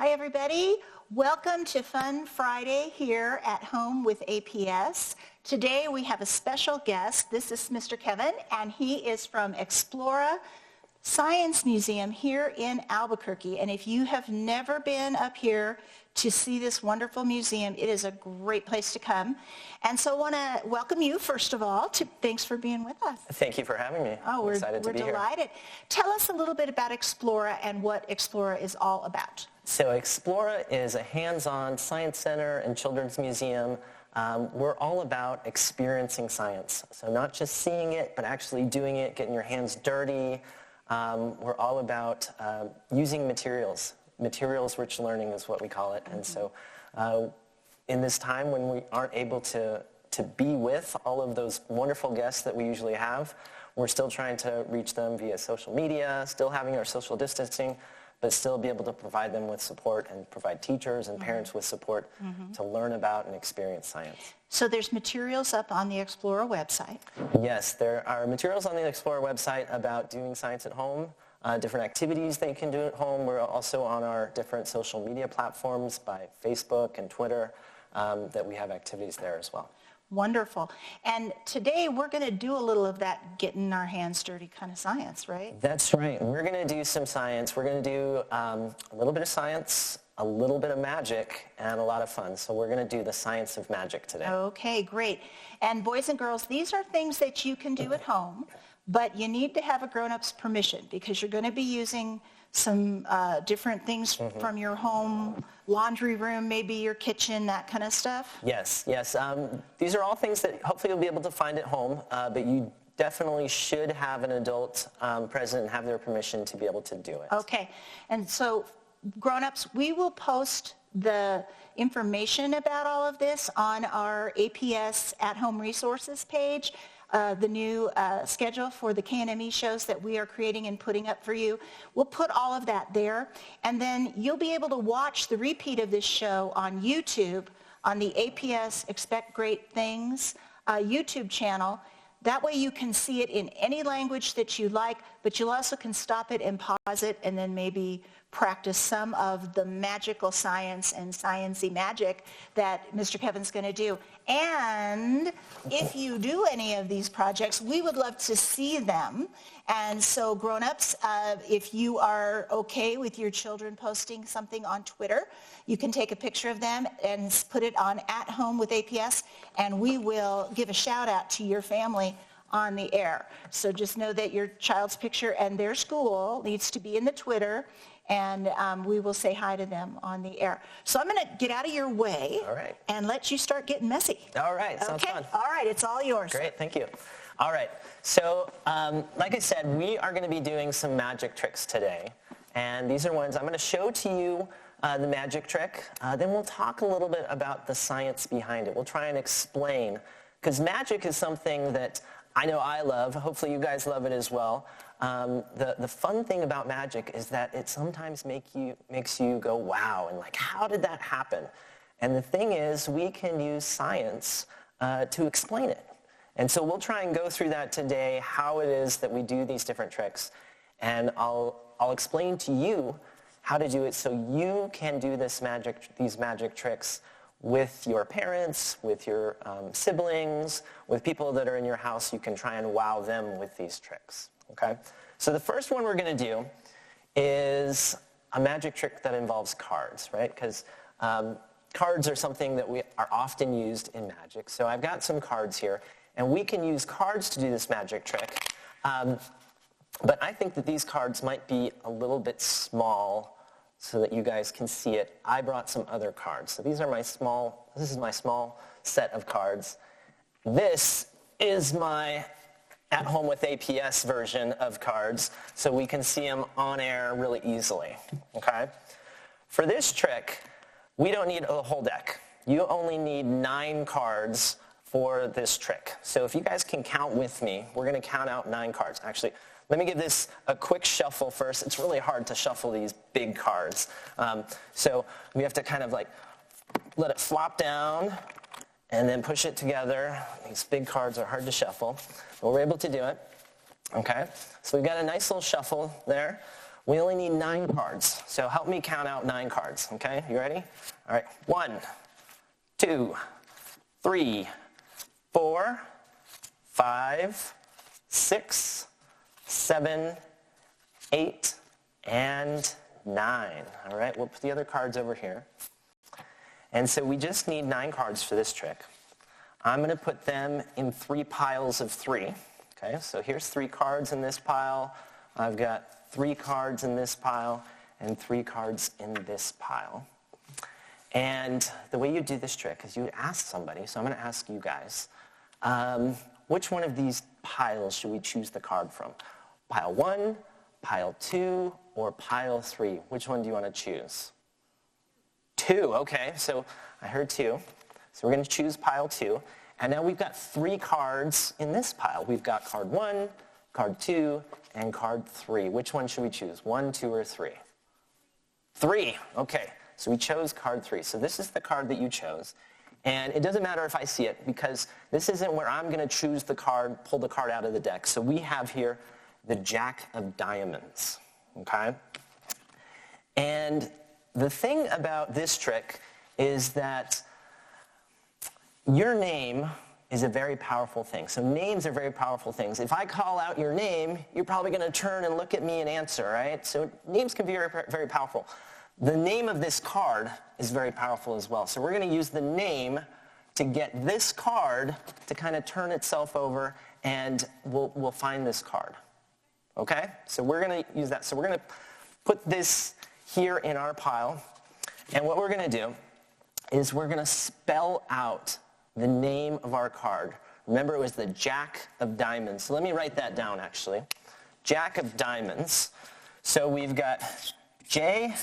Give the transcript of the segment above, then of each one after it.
Hi, everybody. Welcome to Fun Friday here at home with APS. Today we have a special guest. This is Mr. Kevin, and he is from Explora Science Museum here in Albuquerque. And if you have never been up here to see this wonderful museum, it is a great place to come. And so I want to welcome you, first of all. Thanks for being with us. Thank you for having me. Oh, we're delighted. Tell us a little bit about Explora and what Explora is all about. So Explora is a hands-on science center and children's museum. We're all about experiencing science. So not just seeing it, but actually doing it, getting your hands dirty. We're all about using materials. Materials-rich learning is what we call it. And so in this time when we aren't able to be with all of those wonderful guests that we usually have, we're still trying to reach them via social media, still having our social distancing, but still be able to provide them with support and provide teachers and parents with support to learn about and experience science. So there's materials up on the Explora website. Yes, there are materials on the Explora website about doing science at home, different activities that you can do at home. We're also on our different social media platforms by Facebook and Twitter that we have activities there as well. Wonderful. And today we're going to do a little of that getting our hands dirty kind of science, right? That's right. We're going to do some science. We're going to do a little bit of science, a little bit of magic, and a lot of fun. So we're going to do the science of magic today. Okay, great. And boys and girls, these are things that you can do at home, but you need to have a grown-up's permission because you're going to be using some different things from your home, laundry room, maybe your kitchen, that kind of stuff? Yes. These are all things that hopefully you'll be able to find at home, but you definitely should have an adult present and have their permission to be able to do it. Okay. And so, grown-ups, we will post the information about all of this on our APS at-home resources page. The new schedule for the KNME shows that we are creating and putting up for you. We'll put all of that there, and then you'll be able to watch the repeat of this show on YouTube on the APS Expect Great Things YouTube channel. That way you can see it in any language that you like, but you also can stop it and pause it and then maybe practice some of the magical science and science-y magic that Mr. Kevin's going to do. And if you do any of these projects, we would love to see them. And so grown-ups, if you are okay with your children posting something on Twitter, you can take a picture of them and put it on At Home with APS, and we will give a shout-out to your family on the air. So just know that your child's picture and their school needs to be in the Twitter, and we will say hi to them on the air. So I'm going to get out of your way and let you start getting messy. All right, sounds fun. All right, it's all yours. Great, thank you. All right, so like I said, we are going to be doing some magic tricks today. And these are ones I'm going to show to you the magic trick. Then we'll talk a little bit about the science behind it. We'll try and explain, because magic is something that I know I love. Hopefully you guys love it as well. The fun thing about magic is that it sometimes makes you go, wow, and like, how did that happen? And the thing is, we can use science to explain it. And so we'll try and go through that today, how it is that we do these different tricks. And I'll explain to you how to do it so you can do these magic tricks with your parents, with your siblings, with people that are in your house. You can try and wow them with these tricks, okay? So the first one we're going to do is a magic trick that involves cards, right? Because cards are something that are often used in magic. So I've got some cards here, and we can use cards to do this magic trick. But I think that these cards might be a little bit small so that you guys can see it. I brought some other cards. So this is my small set of cards. This is my At Home with APS version of cards, so we can see them on air really easily, okay? For this trick, we don't need a whole deck. You only need 9 cards for this trick. So if you guys can count with me, we're going to count out 9 cards. Actually, let me give this a quick shuffle first. It's really hard to shuffle these big cards. So we have to kind of like let it flop down and then push it together. These big cards are hard to shuffle, but we're able to do it. Okay, so we've got a nice little shuffle there. We only need 9 cards. So help me count out 9 cards, okay? You ready? All right, 1, 2, 3, 4, 5, 6, 7, 8, and 9. All right, we'll put the other cards over here. And so we just need 9 cards for this trick. I'm going to put them in 3 piles of 3. Okay, so here's 3 cards in this pile. I've got 3 cards in this pile and 3 cards in this pile. And the way you do this trick is you ask somebody, so I'm going to ask you guys, which one of these piles should we choose the card from? Pile 1, pile 2, or pile 3? Which one do you want to choose? 2, okay, so I heard 2. So we're going to choose pile 2. And now we've got 3 cards in this pile. We've got card 1, card 2, and card 3. Which one should we choose? 1, 2, or 3? 3, okay. So we chose card 3. So this is the card that you chose. And it doesn't matter if I see it because this isn't where I'm going to choose the card, pull the card out of the deck. So we have here the Jack of Diamonds, okay? And the thing about this trick is that your name is a very powerful thing. So names are very powerful things. If I call out your name, you're probably going to turn and look at me and answer, right? So names can be very, very powerful. The name of this card is very powerful as well. So we're going to use the name to get this card to kind of turn itself over, and we'll find this card. Okay? So we're going to use that. So we're going to put this here in our pile, and what we're going to do is we're going to spell out the name of our card. Remember, it was the Jack of Diamonds. So let me write that down, actually. Jack of Diamonds. So we've got J-A-C-K-O-F,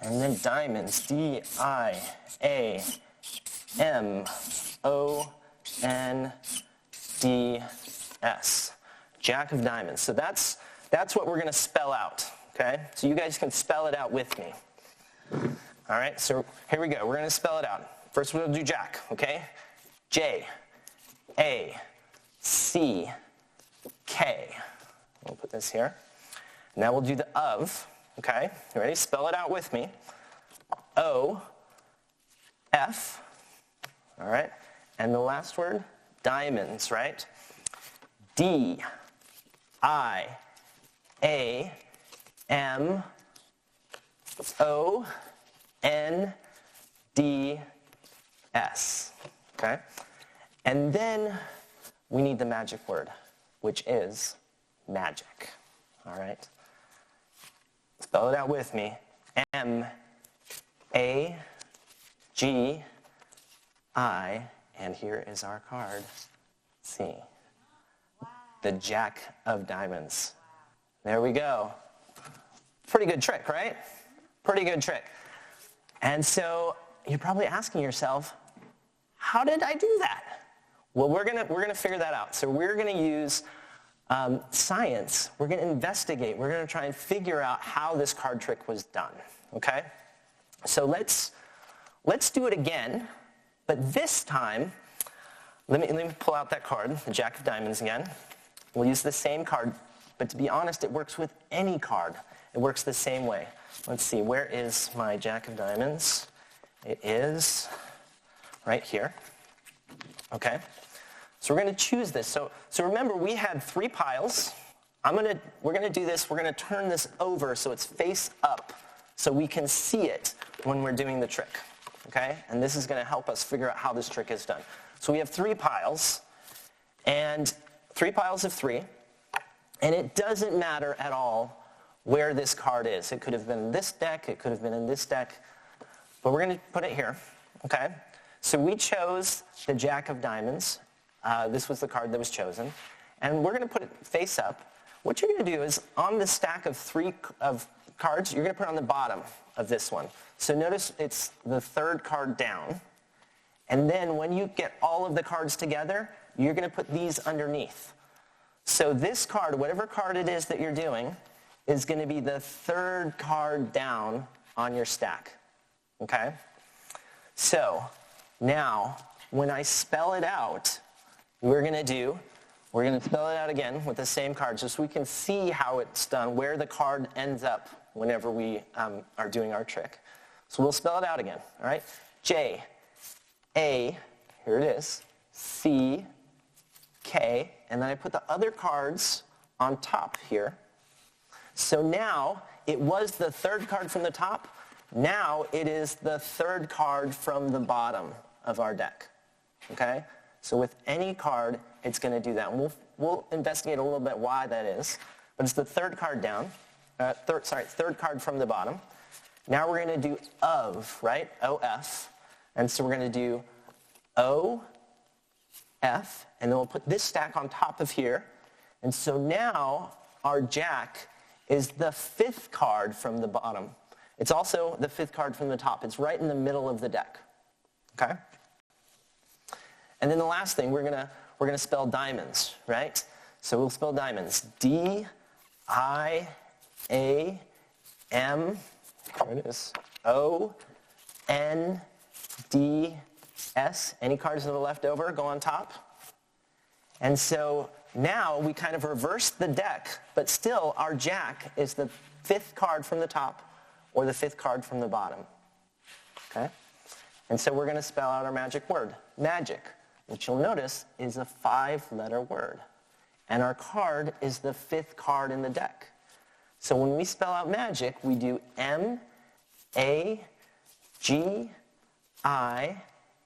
and then Diamonds, D-I-A-M-O-N-D-S. Jack of Diamonds. So that's what we're going to spell out, okay? So you guys can spell it out with me. All right, so here we go. We're going to spell it out. First we'll do Jack, okay? J-A-C-K. We'll put this here. Now we'll do the of, okay? You ready? Spell it out with me. O-F, all right? And the last word, diamonds, right? D-I-A-M-O-N-D-S, okay? And then we need the magic word, which is magic, all right? Spell it out with me. M-A-G-I, and here is our card, C. The Jack of Diamonds. There we go. Pretty good trick, right? Pretty good trick. And so you're probably asking yourself, how did I do that? Well, we're gonna figure that out. So we're gonna use science. We're gonna investigate. We're gonna try and figure out how this card trick was done. Okay? So let's do it again, but this time, let me pull out that card, the Jack of Diamonds again. We'll use the same card, but to be honest, it works with any card. It works the same way. Let's see, where is my Jack of Diamonds? It is right here. Okay? So we're going to choose this. So remember, we had 3 piles. We're going to do this. We're going to turn this over so it's face up so we can see it when we're doing the trick. Okay? And this is going to help us figure out how this trick is done. So we have 3 piles, and 3 piles of 3, and it doesn't matter at all where this card is. It could have been in this deck, it could have been in this deck, but we're going to put it here, okay? So we chose the Jack of Diamonds. This was the card that was chosen, and we're going to put it face up. What you're going to do is, on the stack of 3 cards, you're going to put it on the bottom of this one. So notice it's the 3rd card down, and then when you get all of the cards together, you're going to put these underneath. So this card, whatever card it is that you're doing, is going to be the 3rd card down on your stack. Okay? So now, when I spell it out, we're going to spell it out again with the same card just so we can see how it's done, where the card ends up whenever we are doing our trick. So we'll spell it out again, all right? J, A, here it is, C, K, and then I put the other cards on top here. So now it was the third card from the top. Now it is the third card from the bottom of our deck, okay? So with any card, it's going to do that. And we'll investigate a little bit why that is. But it's the third card down, third card from the bottom. Now we're going to do of, right? O-F. And so we're going to do O, F, and then we'll put this stack on top of here. And so now our jack is the fifth card from the bottom. It's also the fifth card from the top. It's right in the middle of the deck, okay? And then the last thing, we're gonna spell diamonds, right? So we'll spell diamonds. D-I-A-M, there it is, O-N-D-S. Any cards that are left over go on top. And so now we kind of reverse the deck, but still our jack is the fifth card from the top or the fifth card from the bottom, okay? And so we're going to spell out our magic word, magic, which you'll notice is a 5-letter word. And our card is the fifth card in the deck. So when we spell out magic, we do M-A-G-I,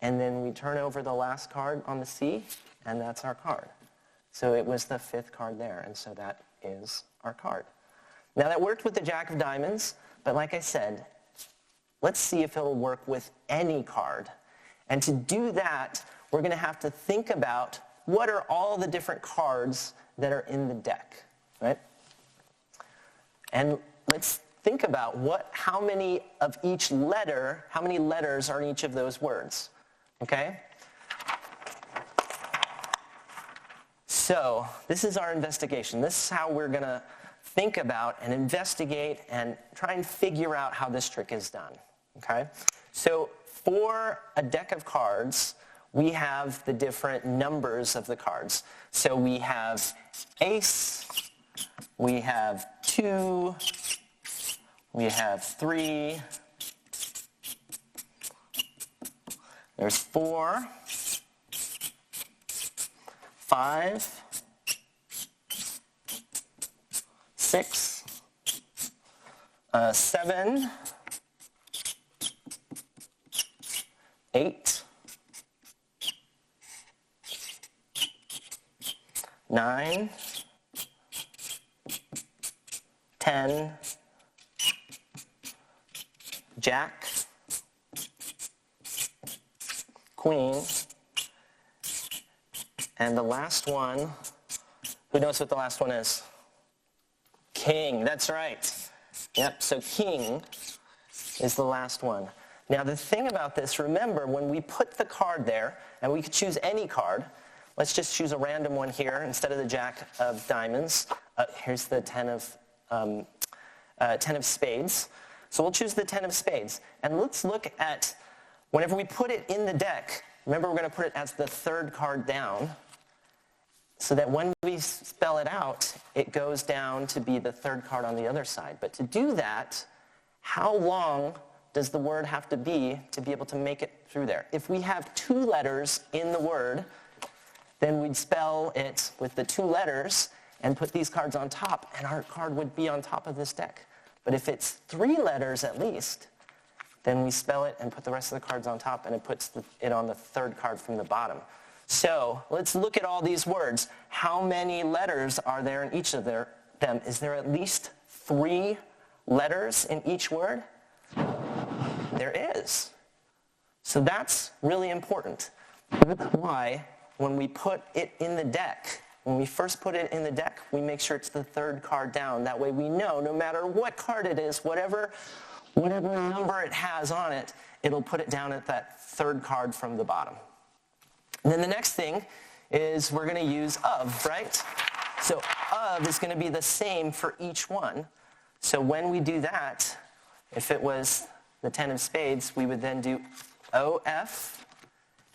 and then we turn over the last card on the C, and that's our card. So it was the fifth card there, and so that is our card. Now that worked with the Jack of Diamonds, but like I said, let's see if it'll work with any card. And to do that, we're going to have to think about what are all the different cards that are in the deck, right? And let's think about how many of each letter, how many letters are in each of those words, okay? So this is our investigation. This is how we're going to think about and investigate and try and figure out how this trick is done, okay? So for a deck of cards, we have the different numbers of the cards. So we have ace, we have 2, we have 3, there's 4, 5, 6, 7, 8, 9, 10, Jack, Queen, and the last one, who knows what the last one is? King, that's right. Yep, so King is the last one. Now the thing about this, remember when we put the card there, and we could choose any card, let's just choose a random one here instead of the Jack of Diamonds. Here's the 10 of Spades. So we'll choose the 10 of Spades. And let's look at, whenever we put it in the deck, remember we're going to put it as the third card down, so that when we spell it out, it goes down to be the third card on the other side. But to do that, how long does the word have to be able to make it through there? If we have 2 letters in the word, then we'd spell it with the 2 letters and put these cards on top, and our card would be on top of this deck. But if it's 3 letters at least, then we spell it and put the rest of the cards on top, and it puts it on the third card from the bottom. So let's look at all these words. How many letters are there in each of them? Is there at least 3 letters in each word? There is. So that's really important. That's why when we put it in the deck, when we first put it in the deck, we make sure it's the third card down. That way we know no matter what card it is, whatever number it has on it, it'll put it down at that third card from the bottom. And then the next thing is we're going to use of, right? So of is going to be the same for each one. So when we do that, if it was the 10 of Spades, we would then do OF,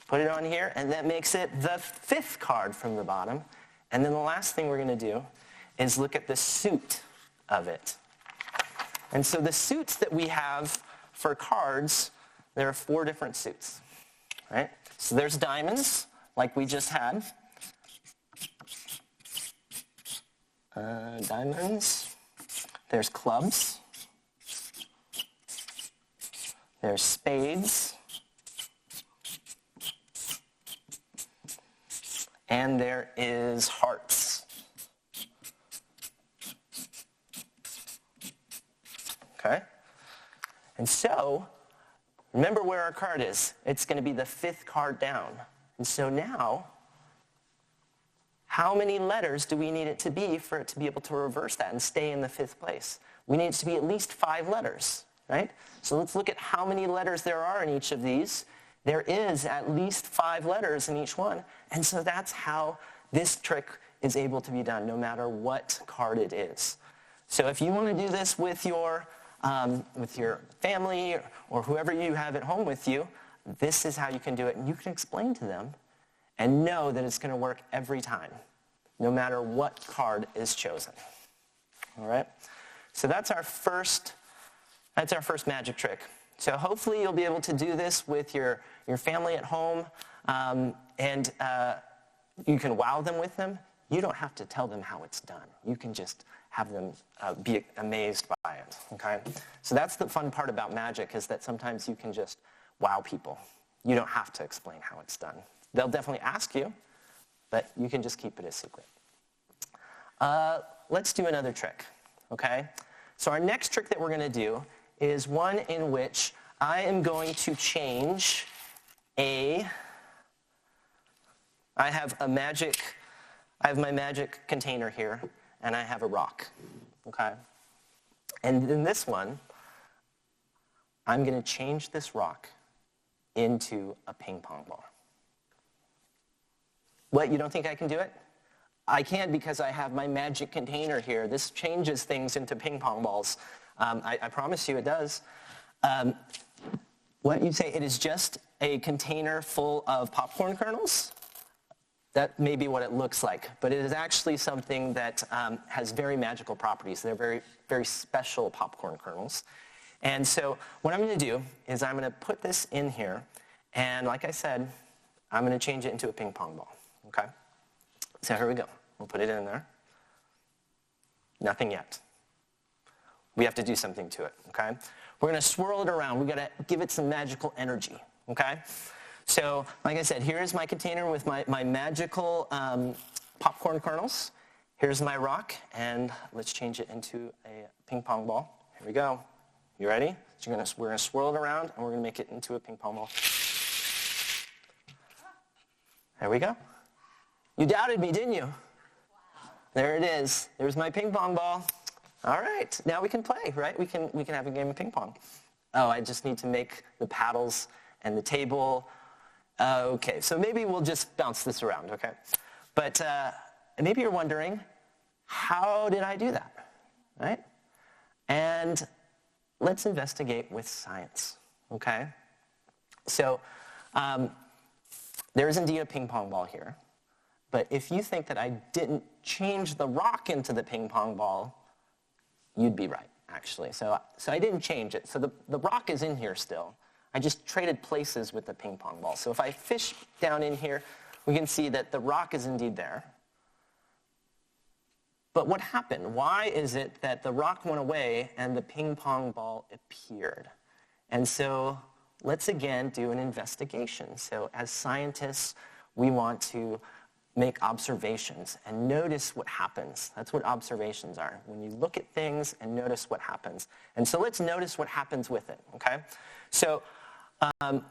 Put it on here, and that makes it the 5th card from the bottom. And then the last thing we're going to do is look at the suit of it. And so the suits that we have for cards, there are 4 different suits, right? So there's diamonds, like we just had. Diamonds. There's clubs. There's spades. And there is hearts. Okay? And so, remember where our card is. It's going to be the 5th card down. And so now, how many letters do we need it to be for it to be able to reverse that and stay in the 5th place? We need it to be at least 5 letters, right? So let's look at how many letters there are in each of these. There is at least 5 letters in each one. And so that's how this trick is able to be done, no matter what card it is. So if you want to do this with your family or whoever you have at home with you, this is how you can do it. And you can explain to them and know that it's going to work every time, no matter what card is chosen. All right? So that's our first magic trick. So hopefully you'll be able to do this with your family at home, and you can wow them with them. You don't have to tell them how it's done. You can just have them be amazed by it, okay? So that's the fun part about magic, is that sometimes you can just wow people. You don't have to explain how it's done. They'll definitely ask you, but you can just keep it a secret. Let's do another trick, okay? So our next trick that we're going to do is one in which I am going to change I have my magic container here, and I have a rock, okay? And in this one, I'm going to change this rock into a ping pong ball. What, you don't think I can do it? I can, because I have my magic container here. This changes things into ping pong balls. I promise you it does. What you say, it is just a container full of popcorn kernels? That may be what it looks like, but it is actually something that has very magical properties. They're very, very special popcorn kernels. And so what I'm going to do is I'm going to put this in here, and like I said, I'm going to change it into a ping pong ball, okay? So here we go. We'll put it in there. Nothing yet. We have to do something to it, okay? We're going to swirl it around. We've got to give it some magical energy, okay? So, like I said, here's my container with my magical popcorn kernels. Here's my rock, and let's change it into a ping pong ball. Here we go. You ready? So we're going to swirl it around, and we're going to make it into a ping pong ball. There we go. You doubted me, didn't you? Wow. There it is. There's my ping pong ball. All right, now we can play, right? We can have a game of ping pong. Oh, I just need to make the paddles and the table. Okay, so maybe we'll just bounce this around, okay? But maybe you're wondering, how did I do that, right? And let's investigate with science, okay? So there is indeed a ping pong ball here. But if you think that I didn't change the rock into the ping pong ball, you'd be right, actually. So I didn't change it. So the rock is in here still. I just traded places with the ping pong ball. So if I fish down in here, we can see that the rock is indeed there. But what happened? Why is it that the rock went away and the ping pong ball appeared? And so let's again do an investigation. So as scientists, we want to make observations and notice what happens. That's what observations are. When you look at things and notice what happens. And so let's notice what happens with it, okay? So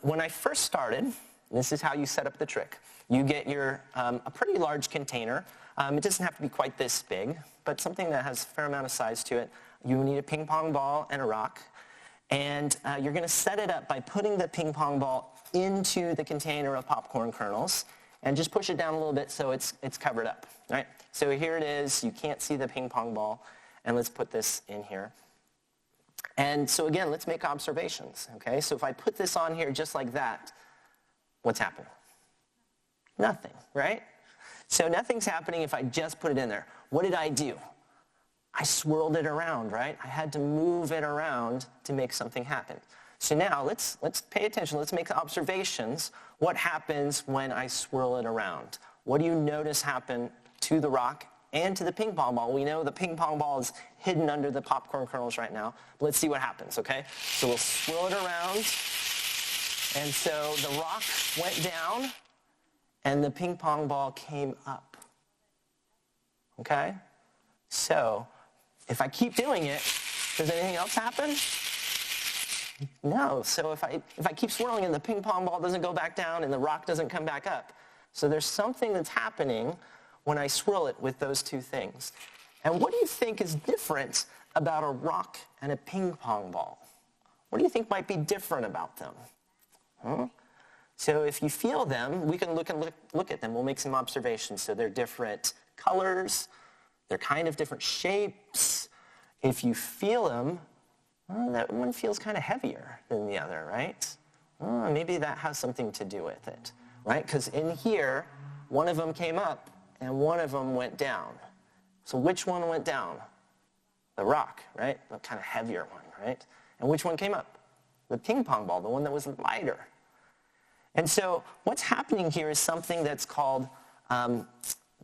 when I first started, this is how you set up the trick. You get your a pretty large container. It doesn't have to be quite this big, but something that has a fair amount of size to it. You need a ping pong ball and a rock. And you're going to set it up by putting the ping pong ball into the container of popcorn kernels and just push it down a little bit so it's covered up, right? So here it is. You can't see the ping pong ball. And let's put this in here. And so again, let's make observations, okay? So if I put this on here just like that, what's happening? Nothing, right? So nothing's happening if I just put it in there. What did I do? I swirled it around, right? I had to move it around to make something happen. So now let's pay attention. Let's make observations. What happens when I swirl it around? What do you notice happen to the rock and to the ping pong ball? We know the ping pong ball is hidden under the popcorn kernels right now. But let's see what happens, okay? So we'll swirl it around. And so the rock went down and the ping pong ball came up. Okay? So if I keep doing it, does anything else happen? No. So if I keep swirling and the ping pong ball doesn't go back down and the rock doesn't come back up. So there's something that's happening when I swirl it with those two things. And what do you think is different about a rock and a ping pong ball? What do you think might be different about them? So if you feel them, we can look at them. We'll make some observations. So they're different colors. They're kind of different shapes. If you feel them, that one feels kind of heavier than the other, right? Maybe that has something to do with it, right? Because in here, one of them came up and one of them went down. So which one went down? The rock, right? The kind of heavier one, right? And which one came up? The ping pong ball, the one that was lighter. And so what's happening here is something that's called,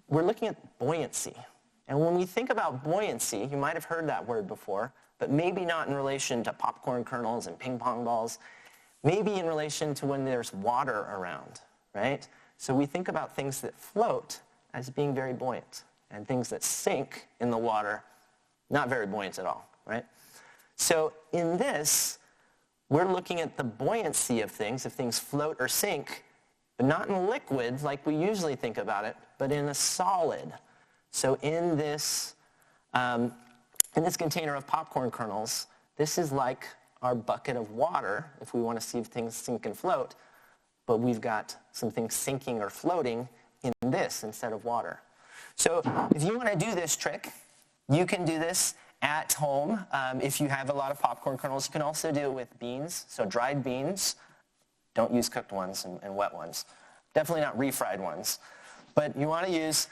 we're looking at buoyancy. And when we think about buoyancy, you might have heard that word before, but maybe not in relation to popcorn kernels and ping pong balls, maybe in relation to when there's water around, right? So we think about things that float as being very buoyant, and things that sink in the water, not very buoyant at all, right? So in this, we're looking at the buoyancy of things, if things float or sink, but not in liquid like we usually think about it, but in a solid. So in this container of popcorn kernels, this is like our bucket of water if we want to see if things sink and float, but we've got some things sinking or floating in this instead of water. So if you want to do this trick, you can do this at home. If you have a lot of popcorn kernels, you can also do it with beans, so dried beans. Don't use cooked ones and wet ones. Definitely not refried ones. But you want to use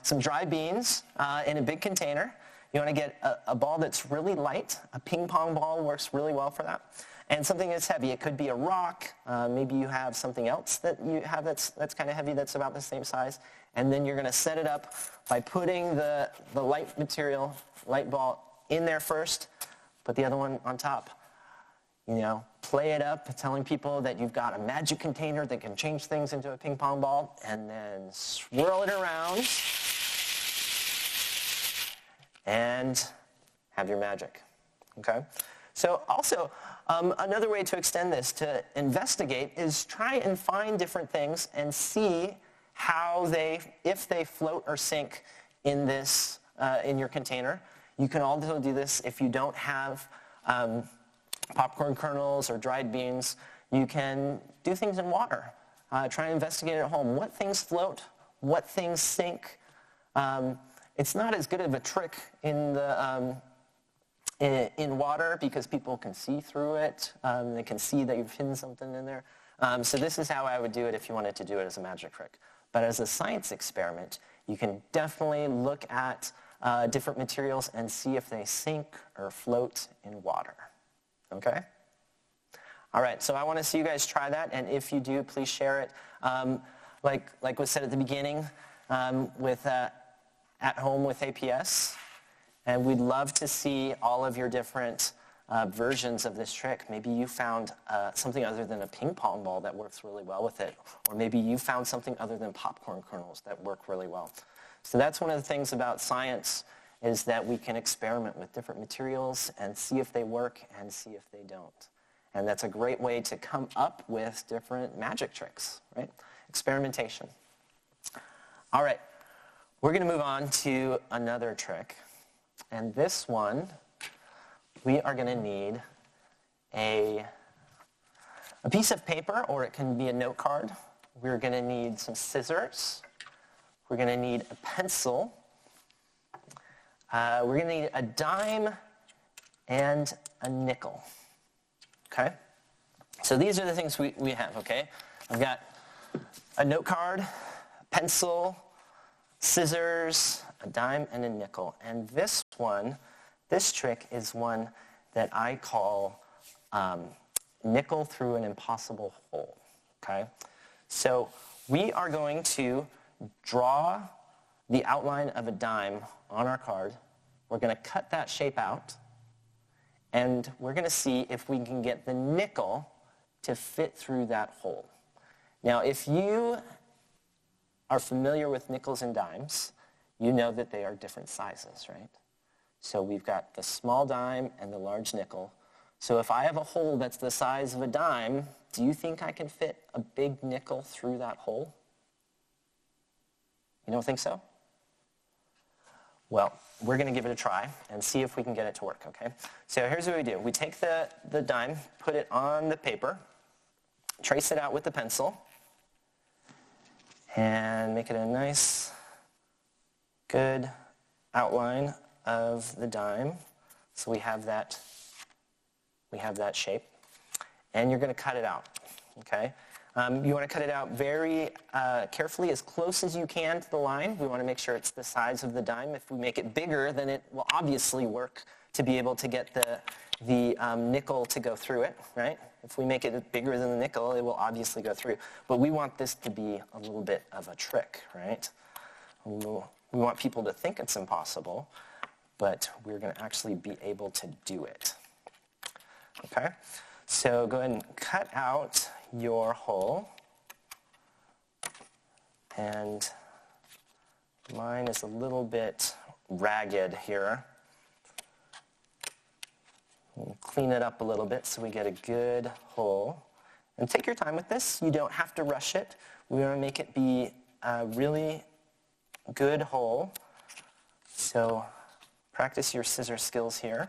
some dry beans in a big container. You want to get a ball that's really light. A ping pong ball works really well for that. And something that's heavy. It could be a rock. Maybe you have something else that you have that's kind of heavy that's about the same size. And then you're going to set it up by putting the light ball in there first. Put the other one on top. Play it up, telling people that you've got a magic container that can change things into a ping pong ball, and then swirl it around and have your magic, okay? So also, another way to extend this, to investigate, is try and find different things and see if they float or sink in this, in your container. You can also do this if you don't have popcorn kernels or dried beans. You can do things in water. Try and investigate at home. What things float? What things sink? It's not as good of a trick in water because people can see through it. They can see that you've hidden something in there. So this is how I would do it if you wanted to do it as a magic trick. But as a science experiment, you can definitely look at different materials and see if they sink or float in water. Okay? All right, so I want to see you guys try that, and if you do, please share it. Like was said at the beginning, with At Home with APS, and we'd love to see all of your different versions of this trick. Maybe you found something other than a ping pong ball that works really well with it, or maybe you found something other than popcorn kernels that work really well. So that's one of the things about science, is that we can experiment with different materials and see if they work and see if they don't. And that's a great way to come up with different magic tricks, right? Experimentation. All right, we're going to move on to another trick. And this one, we are going to need a piece of paper, or it can be a note card. We're going to need some scissors. We're going to need a pencil. We're going to need a dime and a nickel, okay? So these are the things we have, okay? I've got a note card, pencil, scissors, a dime, and a nickel. And this trick is one that I call nickel through an impossible hole, okay? So we are going to draw the outline of a dime on our card. We're going to cut that shape out, and we're going to see if we can get the nickel to fit through that hole. Now, if you are familiar with nickels and dimes, you know that they are different sizes, right? So we've got the small dime and the large nickel. So if I have a hole that's the size of a dime, do you think I can fit a big nickel through that hole? You don't think so? Well, we're going to give it a try and see if we can get it to work, okay? So here's what we do. We take the dime, put it on the paper, trace it out with the pencil, and make it a nice, good outline of the dime. So we have that shape. And you're going to cut it out, okay? You want to cut it out very carefully, as close as you can to the line. We want to make sure it's the size of the dime. If we make it bigger, then it will obviously work to be able to get the nickel to go through it, right? If we make it bigger than the nickel, it will obviously go through. But we want this to be a little bit of a trick, right? We want people to think it's impossible, but we're going to actually be able to do it. Okay? So go ahead and cut out your hole. And mine is a little bit ragged here. We'll clean it up a little bit so we get a good hole. And take your time with this. You don't have to rush it. We want to make it be a really good hole. So practice your scissor skills here.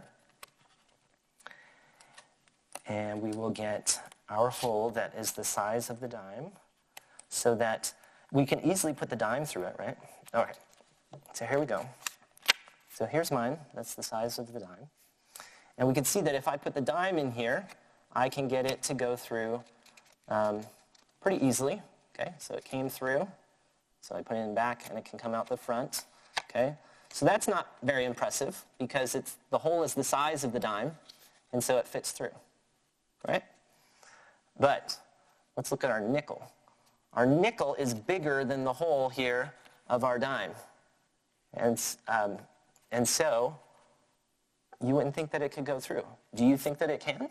And we will get our hole that is the size of the dime so that we can easily put the dime through it, right? All right, so here we go. So here's mine. That's the size of the dime. And we can see that if I put the dime in here, I can get it to go through pretty easily. Okay, so it came through. So I put it in back, and it can come out the front. Okay, so that's not very impressive because the hole is the size of the dime, and so it fits through. Right? But let's look at our nickel. Our nickel is bigger than the hole here of our dime. And so you wouldn't think that it could go through. Do you think that it can?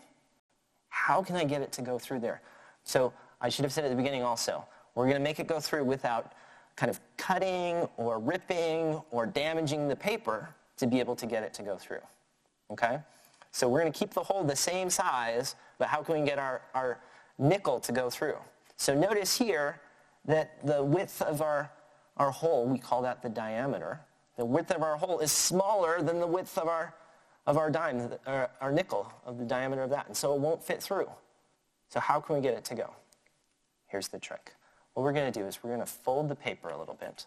How can I get it to go through there? So I should have said at the beginning also, we're going to make it go through without kind of cutting or ripping or damaging the paper to be able to get it to go through. Okay? So we're going to keep the hole the same size, but how can we get our nickel to go through? So notice here that the width of our hole, we call that the diameter. The width of our hole is smaller than the width of our dime, our nickel, of the diameter of that. And so it won't fit through. So how can we get it to go? Here's the trick. What we're going to do is we're going to fold the paper a little bit.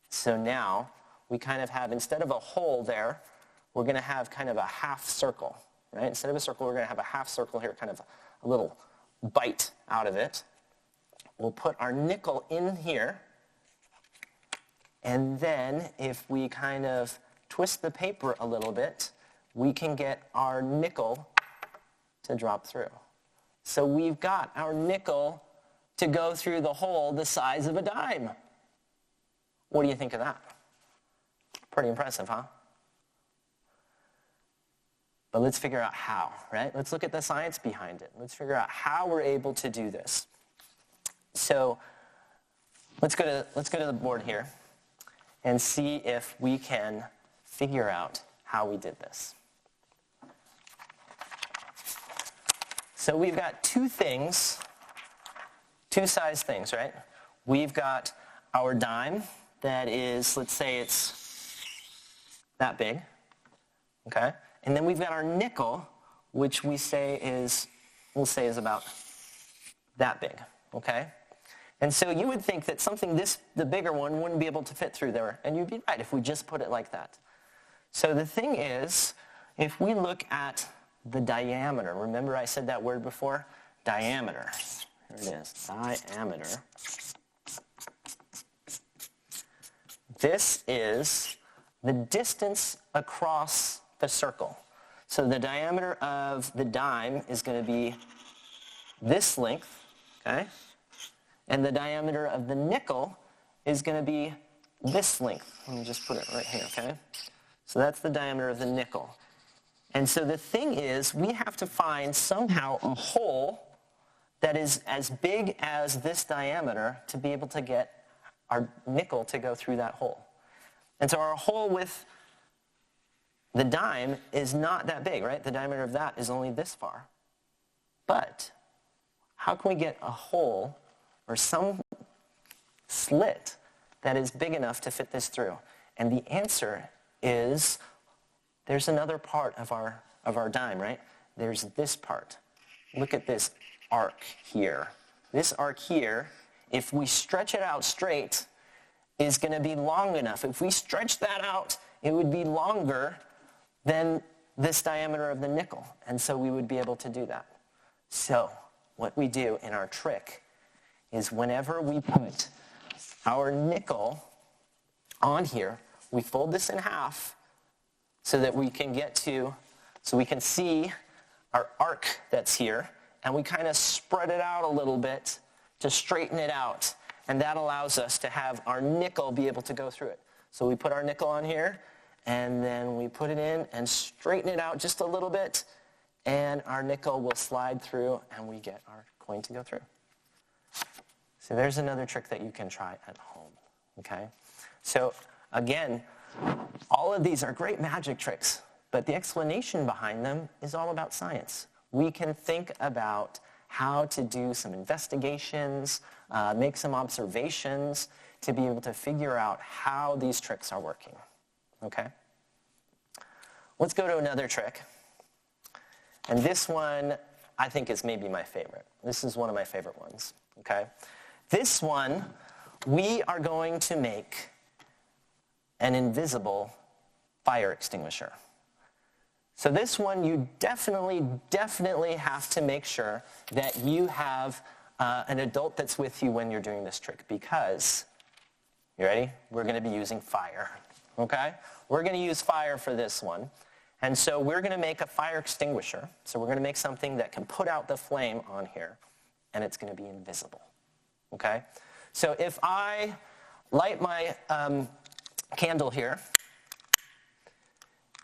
So now we kind of have, instead of a hole there, we're going to have kind of a half circle, right? Instead of a circle, we're going to have a half circle here, kind of a little bite out of it. We'll put our nickel in here, and then if we kind of twist the paper a little bit, we can get our nickel to drop through. So we've got our nickel to go through the hole the size of a dime. What do you think of that? Pretty impressive, huh? But let's figure out how, right? Let's look at the science behind it. Let's figure out how we're able to do this. So let's go to the board here and see if we can figure out how we did this. So we've got two size things, right? We've got our dime that is, let's say it's that big, okay? And then we've got our nickel, which we'll say is about that big, okay? And so you would think that something the bigger one wouldn't be able to fit through there, and you'd be right if we just put it like that. So the thing is, if we look at the diameter, remember I said that word before? Diameter. Here it is, diameter. this is the distance across the circle. So the diameter of the dime is going to be this length, okay? And the diameter of the nickel is going to be this length. Let me just put it right here, okay? So that's the diameter of the nickel. And so the thing is, we have to find somehow a hole that is as big as this diameter to be able to get our nickel to go through that hole. And so our hole with the dime is not that big, right? The diameter of that is only this far. But how can we get a hole or some slit that is big enough to fit this through? And the answer is there's another part of our dime, right? There's this part. Look at this arc here. This arc here, if we stretch it out straight, is going to be long enough. If we stretch that out, it would be longer than this diameter of the nickel. And so we would be able to do that. So what we do in our trick is whenever we put our nickel on here, we fold this in half so that we can so we can see our arc that's here, and we kind of spread it out a little bit to straighten it out. And that allows us to have our nickel be able to go through it. So we put our nickel on here, and then we put it in and straighten it out just a little bit, and our nickel will slide through, and we get our coin to go through. So there's another trick that you can try at home, okay? So again, all of these are great magic tricks, but the explanation behind them is all about science. We can think about how to do some investigations, make some observations to be able to figure out how these tricks are working, okay? Let's go to another trick. And this one, I think, is maybe my favorite. This is one of my favorite ones, okay? This one, we are going to make an invisible fire extinguisher. So this one, you definitely have to make sure that you have an adult that's with you when you're doing this trick, because, you ready? We're going to be using fire, okay? We're going to use fire for this one. And so we're going to make a fire extinguisher. So we're going to make something that can put out the flame on here, and it's going to be invisible, okay? So if I light my candle here,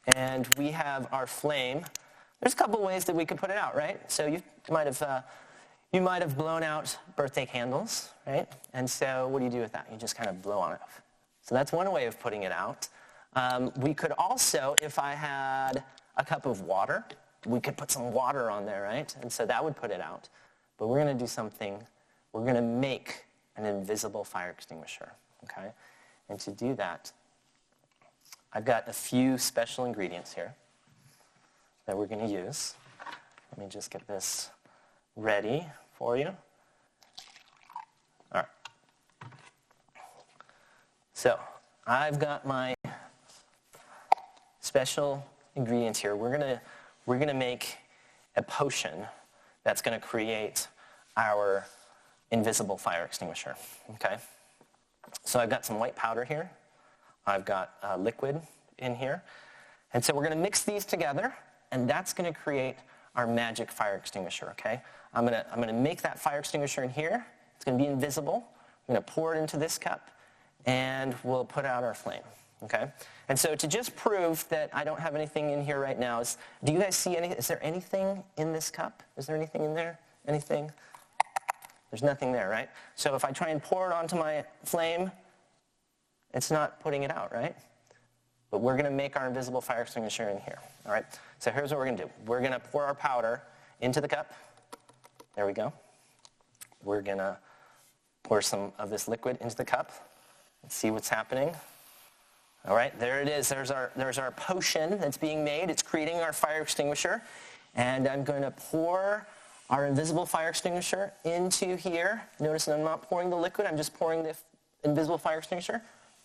and we have our flame, there's a couple ways that we could put it out, right? So you might have blown out birthday candles, right? And so what do you do with that? You just kind of blow on it. So that's one way of putting it out. We could also, if I had a cup of water, we could put some water on there, right? And so that would put it out. But we're going to do something, we're going to make an invisible fire extinguisher, okay? And to do that, I've got a few special ingredients here that we're going to use. Let me just get this ready for you. All right. So I've got my special ingredients here. We're gonna make a potion that's going to create our invisible fire extinguisher. Okay. So I've got some white powder here. I've got liquid in here. And so we're going to mix these together, and that's going to create our magic fire extinguisher, okay? I'm going to make that fire extinguisher in here. It's going to be invisible. I'm going to pour it into this cup, and we'll put out our flame, okay? And so to just prove that I don't have anything in here right now, do you guys see is there anything in this cup? Is there anything in there? Anything? There's nothing there, right? So if I try and pour it onto my flame, it's not putting it out, right? But we're going to make our invisible fire extinguisher in here, all right? So here's what we're going to do. We're going to pour our powder into the cup. There we go. We're going to pour some of this liquid into the cup. Let's see what's happening. All right, there it is. There's our potion that's being made. It's creating our fire extinguisher. And I'm going to pour our invisible fire extinguisher into here. Notice that I'm not pouring the liquid. I'm just pouring the invisible fire extinguisher.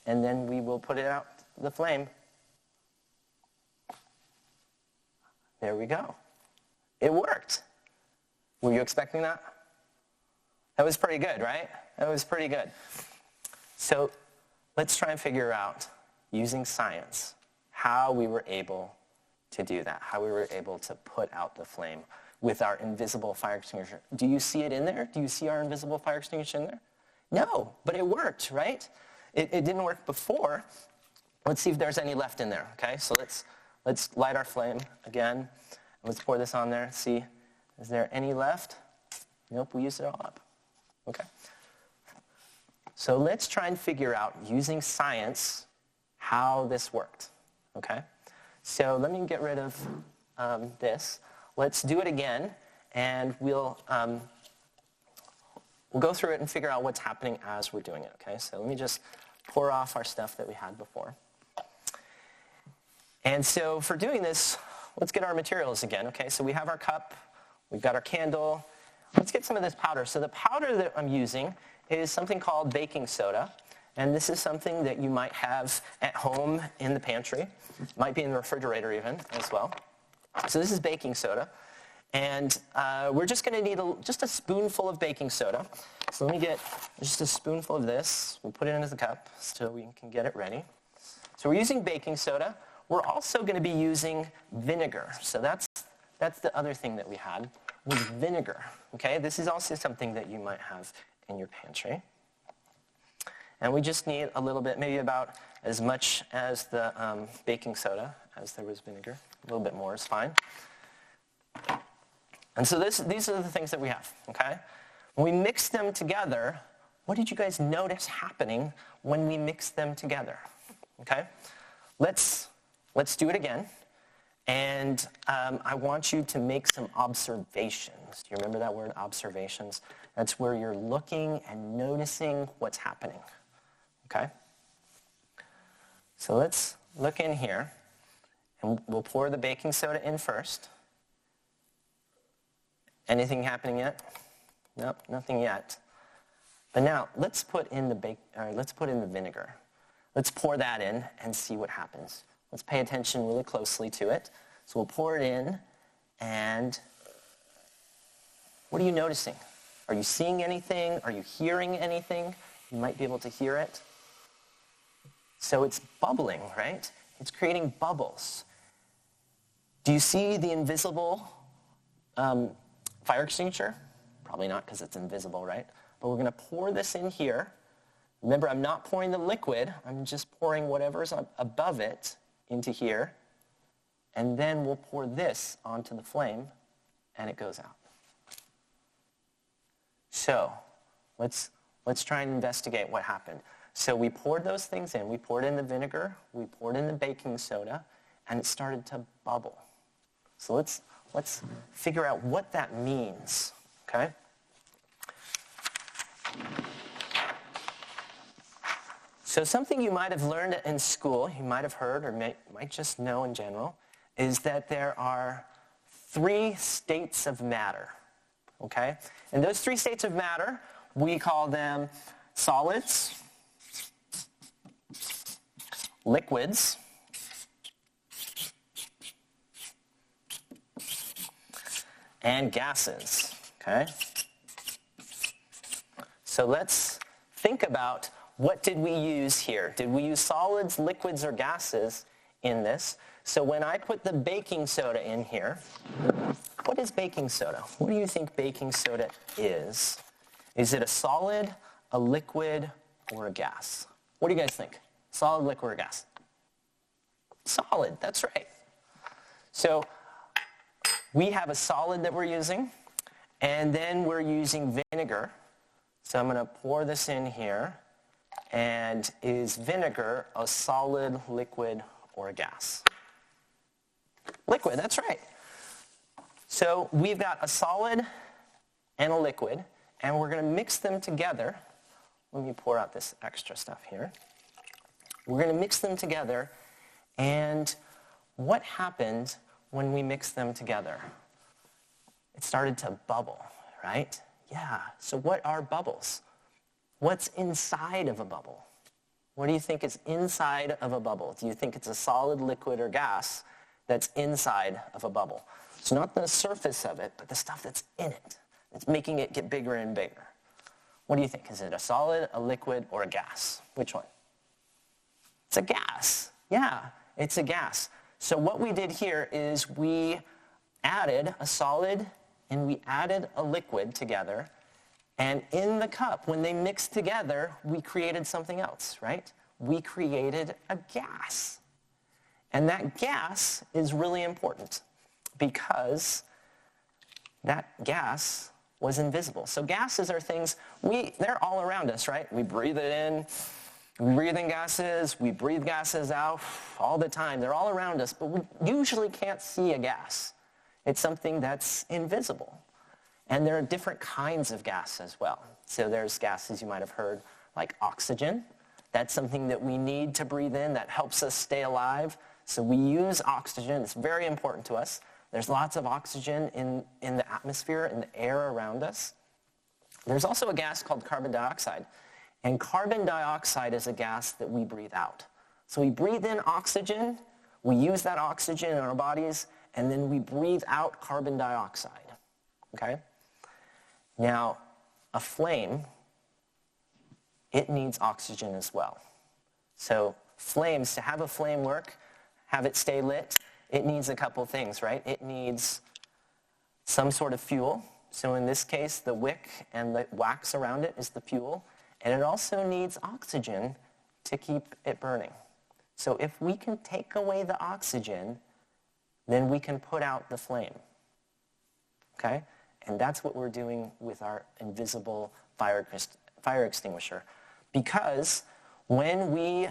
And then we will put it out the flame. There we go. It worked. Were you expecting that? That was pretty good, right? That was pretty good. So let's try and figure out, using science, how we were able to do that, how we were able to put out the flame with our invisible fire extinguisher. Do you see it in there? Do you see our invisible fire extinguisher in there? No, but it worked, right? It didn't work before. Let's see if there's any left in there, okay? So let's light our flame again. Let's pour this on there. See, is there any left? Nope, we used it all up. Okay. So let's try and figure out, using science, how this worked, okay? So let me get rid of this. Let's do it again, and we'll go through it and figure out what's happening as we're doing it, okay? So let me just pour off our stuff that we had before. And so for doing this, let's get our materials again, okay? So we have our cup, we've got our candle. Let's get some of this powder. So the powder that I'm using is something called baking soda. And this is something that you might have at home in the pantry. Might be in the refrigerator even as well. So this is baking soda. And we're just going to need just a spoonful of baking soda. So let me get just a spoonful of this. We'll put it into the cup so we can get it ready. So we're using baking soda. We're also going to be using vinegar. So that's the other thing that we had, was vinegar. Okay, this is also something that you might have in your pantry. And we just need a little bit, maybe about as much as the baking soda as there was vinegar. A little bit more is fine. And so these are the things that we have, okay? When we mix them together, what did you guys notice happening when we mix them together? Okay? Let's do it again. And I want you to make some observations. Do you remember that word, observations? That's where you're looking and noticing what's happening. Okay? So let's look in here. And we'll pour the baking soda in first. Anything happening yet? Nope, nothing yet. But now let's put in the vinegar. Let's pour that in and see what happens. Let's pay attention really closely to it. So we'll pour it in, and what are you noticing? Are you seeing anything? Are you hearing anything? You might be able to hear it. So it's bubbling, right? It's creating bubbles. Do you see the invisible fire extinguisher? Probably not, because it's invisible, right? But we're going to pour this in here. Remember, I'm not pouring the liquid. I'm just pouring whatever's above it into here. And then we'll pour this onto the flame, and it goes out. So let's try and investigate what happened. So we poured those things in. We poured in the vinegar. We poured in the baking soda, and it started to bubble. So let's figure out what that means, okay? So something you might have learned in school, you might have heard or might just know in general, is that there are 3 states of matter, okay? And those 3 states of matter, we call them solids, liquids, and gases, okay? So let's think about, what did we use here? Did we use solids, liquids, or gases in this? So when I put the baking soda in here, what is baking soda? What do you think baking soda is? Is it a solid, a liquid, or a gas? What do you guys think? Solid, liquid, or gas? Solid, that's right. So we have a solid that we're using, and then we're using vinegar. So I'm going to pour this in here. And is vinegar a solid, liquid, or a gas? Liquid, that's right. So we've got a solid and a liquid, and we're going to mix them together. Let me pour out this extra stuff here. We're going to mix them together, and what happened when we mixed them together? It started to bubble, right? Yeah, so what are bubbles? What's inside of a bubble? What do you think is inside of a bubble? Do you think it's a solid, liquid, or gas that's inside of a bubble? It's not the surface of it, but the stuff that's in it. It's making it get bigger and bigger. What do you think? Is it a solid, a liquid, or a gas? Which one? It's a gas. Yeah, it's a gas. So what we did here is we added a solid and we added a liquid together. And in the cup, when they mixed together, we created something else, right? We created a gas. And that gas is really important because that gas was invisible. So gases are things, they're all around us, right? We breathe it in, we breathe in gases, we breathe gases out all the time. They're all around us, but we usually can't see a gas. It's something that's invisible. And there are different kinds of gas as well. So there's gases you might have heard, like oxygen. That's something that we need to breathe in that helps us stay alive. So we use oxygen. It's very important to us. There's lots of oxygen in the atmosphere, in the air around us. There's also a gas called carbon dioxide. And carbon dioxide is a gas that we breathe out. So we breathe in oxygen, we use that oxygen in our bodies, and then we breathe out carbon dioxide. Okay? Now, a flame, it needs oxygen as well. So flames, to have a flame work, have it stay lit, it needs a couple things, right? It needs some sort of fuel. So in this case, the wick and the wax around it is the fuel. And it also needs oxygen to keep it burning. So if we can take away the oxygen, then we can put out the flame. Okay? And that's what we're doing with our invisible fire extinguisher. Because when we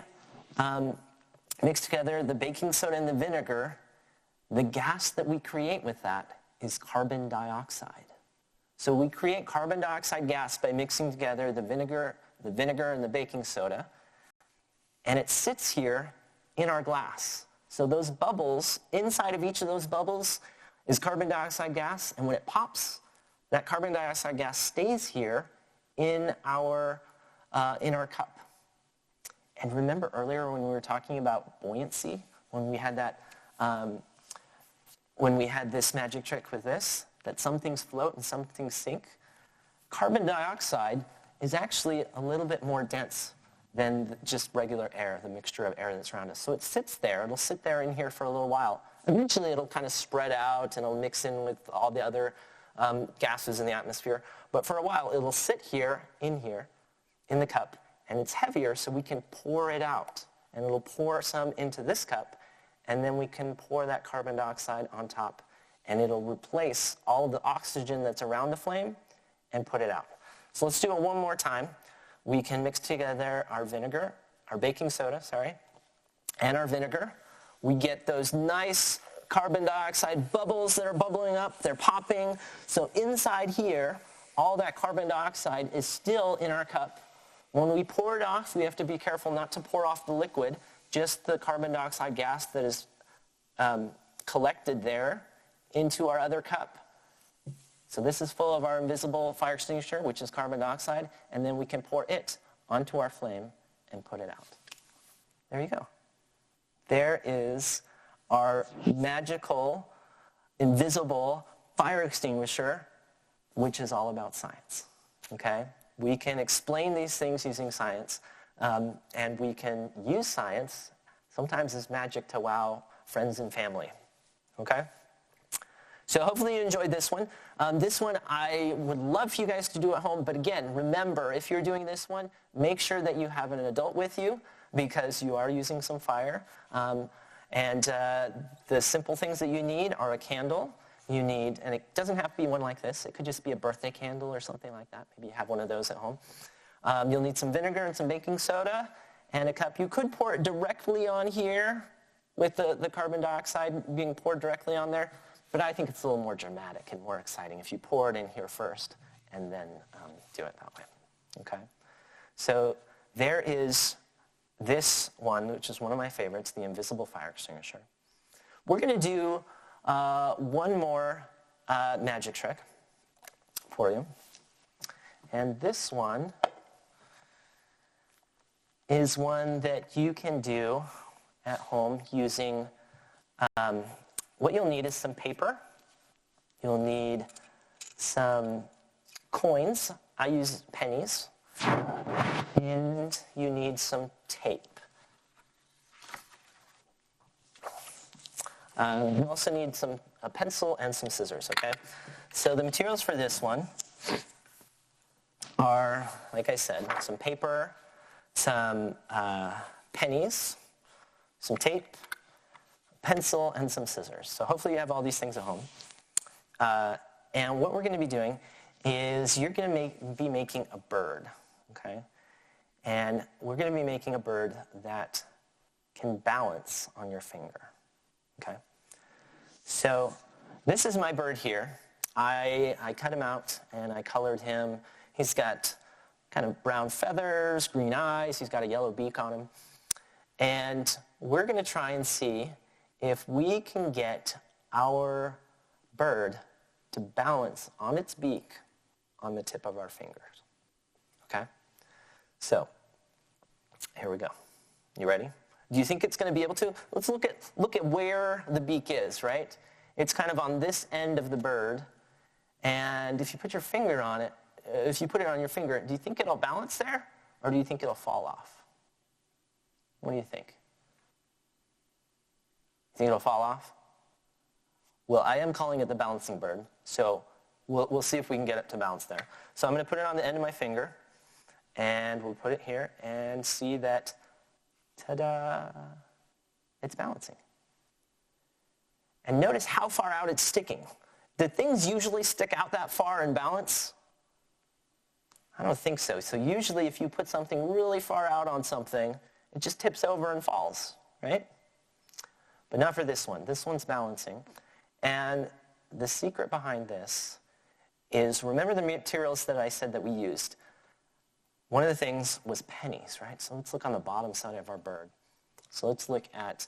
mix together the baking soda and the vinegar, the gas that we create with that is carbon dioxide. So we create carbon dioxide gas by mixing together the vinegar and the baking soda, and it sits here in our glass. So those bubbles, inside of each of those bubbles is carbon dioxide gas, and when it pops, that carbon dioxide gas stays here in our cup. And remember earlier when we were talking about buoyancy, when we had that, when we had this magic trick with this, that some things float and some things sink? Carbon dioxide is actually a little bit more dense than just regular air, the mixture of air that's around us. So it sits there. It'll sit there in here for a little while. Eventually it'll kind of spread out and it'll mix in with all the other gases in the atmosphere. But for a while it'll sit here, in the cup, and it's heavier so we can pour it out. And it'll pour some into this cup, and then we can pour that carbon dioxide on top, and it'll replace all the oxygen that's around the flame and put it out. So let's do it one more time. We can mix together our baking soda, and our vinegar. We get those nice carbon dioxide bubbles that are bubbling up. They're popping. So inside here, all that carbon dioxide is still in our cup. When we pour it off, we have to be careful not to pour off the liquid, just the carbon dioxide gas that is collected there into our other cup. So this is full of our invisible fire extinguisher, which is carbon dioxide, and then we can pour it onto our flame and put it out. There you go. There is our magical, invisible fire extinguisher, which is all about science. Okay? We can explain these things using science, and we can use science sometimes as magic to wow friends and family. Okay? So hopefully you enjoyed this one. This one I would love for you guys to do at home, but again, remember, if you're doing this one, make sure that you have an adult with you because you are using some fire. And the simple things that you need are a candle. You need, and it doesn't have to be one like this. It could just be a birthday candle or something like that. Maybe you have one of those at home. You'll need some vinegar and some baking soda and a cup. You could pour it directly on here with the carbon dioxide being poured directly on there, but I think it's a little more dramatic and more exciting if you pour it in here first and then do it that way. Okay? So there is this one, which is one of my favorites, the invisible fire extinguisher. We're going to do one more magic trick for you. And this one is one that you can do at home using, what you'll need is some paper. You'll need some coins. I use pennies. And you need some tape. We also need a pencil and some scissors, okay? So the materials for this one are, like I said, some paper, some pennies, some tape, pencil, and some scissors. So hopefully you have all these things at home. And what we're going to be doing is you're going to be making a bird, okay? And we're going to be making a bird that can balance on your finger, okay? So this is my bird here. I cut him out and I colored him. He's got kind of brown feathers, green eyes. He's got a yellow beak on him. And we're going to try and see if we can get our bird to balance on its beak on the tip of our fingers, okay? So here we go. You ready? Do you think it's going to be able to? Let's look at where the beak is, right? It's kind of on this end of the bird. And if you put your finger on it, if you put it on your finger, do you think it'll balance there? Or do you think it'll fall off? What do you think? You think it'll fall off? Well, I am calling it the balancing bird. So we'll see if we can get it to balance there. So I'm going to put it on the end of my finger. And we'll put it here and see that, ta-da, it's balancing. And notice how far out it's sticking. Do things usually stick out that far in balance? I don't think so. So usually if you put something really far out on something, it just tips over and falls, right? But not for this one. This one's balancing. And the secret behind this is, remember the materials that I said that we used? One of the things was pennies, right? So let's look on the bottom side of our bird. So let's look at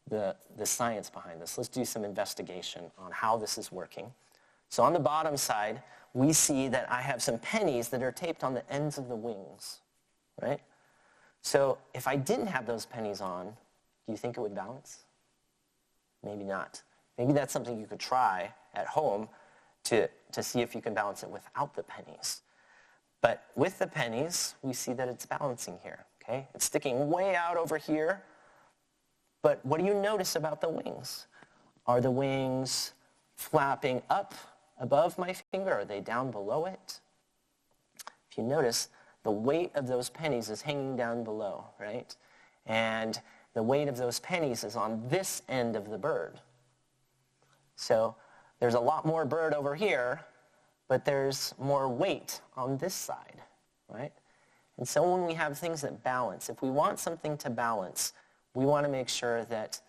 the science behind this. Let's do some investigation on how this is working. So on the bottom side, we see that I have some pennies that are taped on the ends of the wings, right? So if I didn't have those pennies on, do you think it would balance? Maybe not. Maybe that's something you could try at home to see if you can balance it without the pennies. But with the pennies, we see that it's balancing here, okay? It's sticking way out over here. But what do you notice about the wings? Are the wings flapping up above my finger? Are they down below it? If you notice, the weight of those pennies is hanging down below, right? And the weight of those pennies is on this end of the bird. So there's a lot more bird over here, but there's more weight on this side, right? And so when we have things that balance, if we want something to balance, we want to make sure that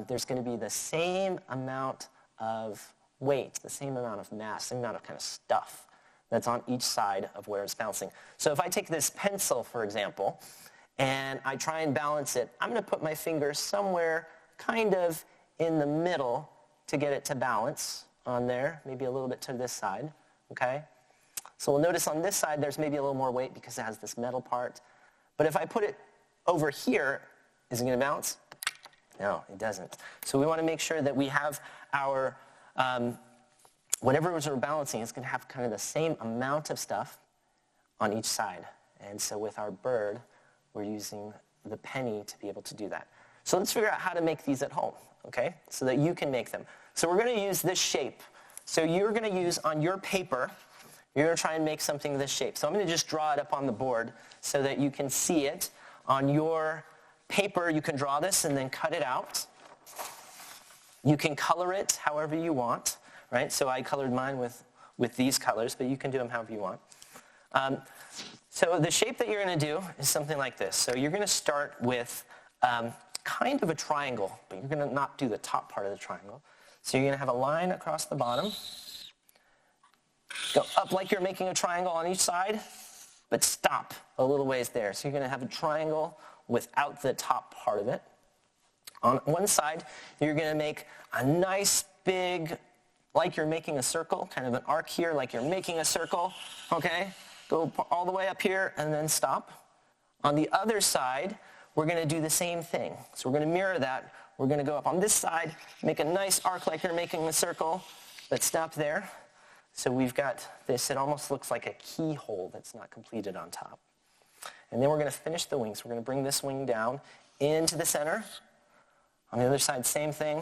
there's going to be the same amount of weight, the same amount of mass, same amount of kind of stuff that's on each side of where it's bouncing. So if I take this pencil, for example, and I try and balance it, I'm going to put my finger somewhere kind of in the middle to get it to balance on there, maybe a little bit to this side, okay? So we'll notice on this side there's maybe a little more weight because it has this metal part. But if I put it over here, is it going to bounce? No, it doesn't. So we want to make sure that we have our, whatever we're balancing is going to have kind of the same amount of stuff on each side. And so with our bird, we're using the penny to be able to do that. So let's figure out how to make these at home, okay? So that you can make them. So we're going to use this shape. So you're going to use on your paper, you're going to try and make something this shape. So I'm going to just draw it up on the board so that you can see it. On your paper, you can draw this and then cut it out. You can color it however you want, right? So I colored mine with these colors, but you can do them however you want. So the shape that you're going to do is something like this. So you're going to start with kind of a triangle, but you're going to not do the top part of the triangle. So you're going to have a line across the bottom. Go up like you're making a triangle on each side, but stop a little ways there. So you're going to have a triangle without the top part of it. On one side, you're going to make a nice big, like you're making a circle, kind of an arc here, like you're making a circle, okay? Go all the way up here and then stop. On the other side, we're going to do the same thing. So we're going to mirror that. We're going to go up on this side, make a nice arc like you're making a circle, but stop there. So we've got this, it almost looks like a keyhole that's not completed on top. And then we're going to finish the wings. We're going to bring this wing down into the center. On the other side, same thing.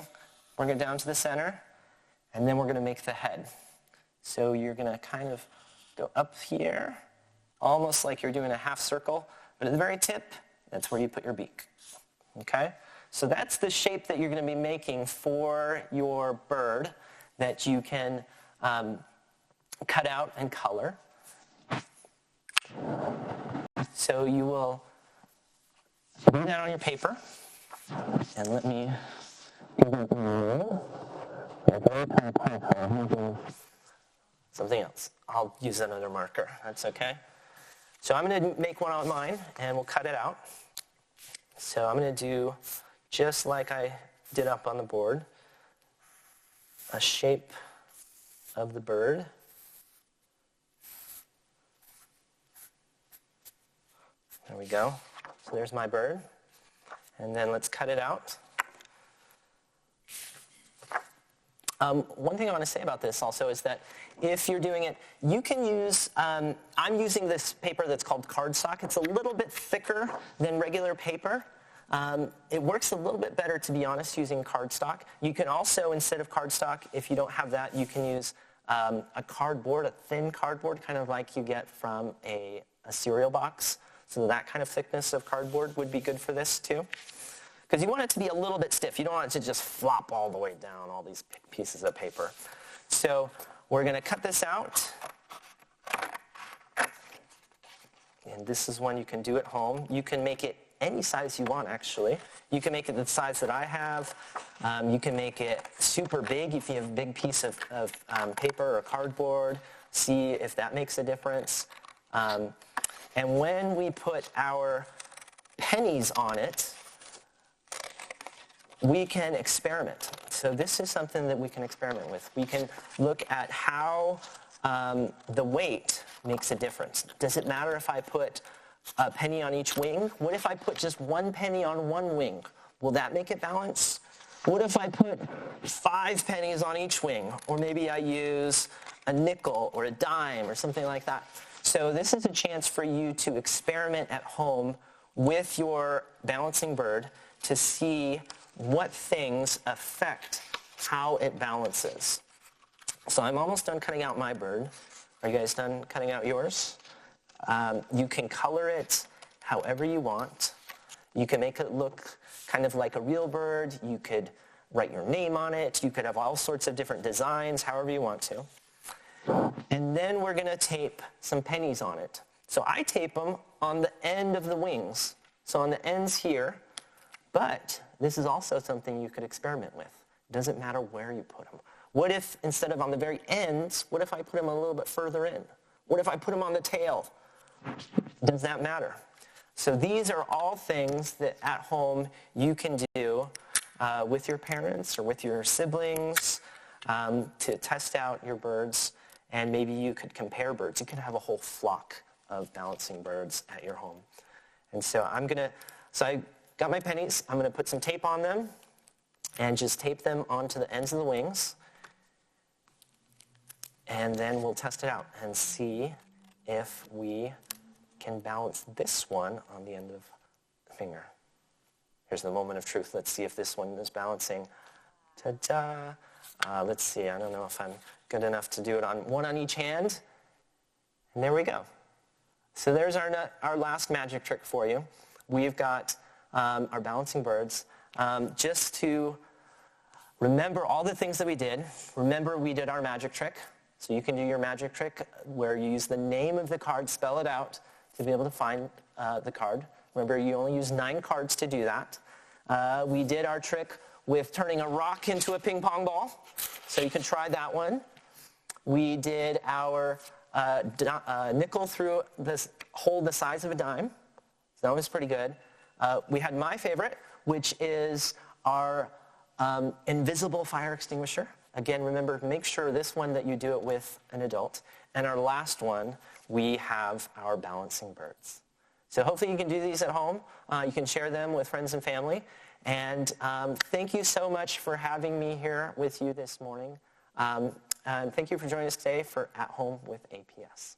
bring it down to the center, and then we're going to make the head. So you're going to kind of go up here, almost like you're doing a half circle, but at the very tip, that's where you put your beak. Okay? So that's the shape that you're going to be making for your bird that you can cut out and color. So you will do that on your paper, and let me something else. I'll use another marker. That's okay. So I'm going to make one on mine, and we'll cut it out. So I'm going to do, just like I did up on the board, a shape of the bird. There we go. So there's my bird. And then let's cut it out. One thing I want to say about this also is that if you're doing it, you can use, I'm using this paper that's called cardstock. It's a little bit thicker than regular paper. It works a little bit better, to be honest, using cardstock. You can also, instead of cardstock, if you don't have that, you can use a cardboard, a thin cardboard, kind of like you get from a cereal box. So that kind of thickness of cardboard would be good for this too. Because you want it to be a little bit stiff. You don't want it to just flop all the way down, all these pieces of paper. So we're going to cut this out. And this is one you can do at home. You can make it any size you want, actually. You can make it the size that I have. You can make it super big if you have a big piece of paper or cardboard. See if that makes a difference. And when we put our pennies on it, we can experiment. So this is something that we can experiment with. We can look at how the weight makes a difference. Does it matter if I put a penny on each wing? What if I put just one penny on one wing? Will that make it balance? What if I put 5 pennies on each wing? Or maybe I use a nickel or a dime or something like that. So this is a chance for you to experiment at home with your balancing bird to see what things affect how it balances. So I'm almost done cutting out my bird. Are you guys done cutting out yours? You can color it however you want. You can make it look kind of like a real bird. You could write your name on it. You could have all sorts of different designs, however you want to. And then we're going to tape some pennies on it. So I tape them on the end of the wings. So on the ends here. But this is also something you could experiment with. It doesn't matter where you put them. What if, instead of on the very ends, what if I put them a little bit further in? What if I put them on the tail? Does that matter? So these are all things that at home you can do with your parents or with your siblings to test out your birds. And maybe you could compare birds. You could have a whole flock of balancing birds at your home. And so I got my pennies. I'm going to put some tape on them and just tape them onto the ends of the wings. And then we'll test it out and see if we can balance this one on the end of the finger. Here's the moment of truth. Let's see if this one is balancing. Ta-da! Let's see. I don't know if I'm good enough to do it on one on each hand. And there we go. So there's our last magic trick for you. We've got our balancing birds. Just to remember all the things that we did. Remember we did our magic trick. So you can do your magic trick where you use the name of the card, spell it out to be able to find the card. Remember, you only use 9 cards to do that. We did our trick with turning a rock into a ping pong ball. So you can try that one. We did our nickel through this hole the size of a dime. So that was pretty good. We had my favorite, which is our invisible fire extinguisher. Again, remember, make sure this one that you do it with an adult. And our last one, we have our balancing birds. So hopefully you can do these at home. You can share them with friends and family. And thank you so much for having me here with you this morning. And thank you for joining us today for At Home with APS.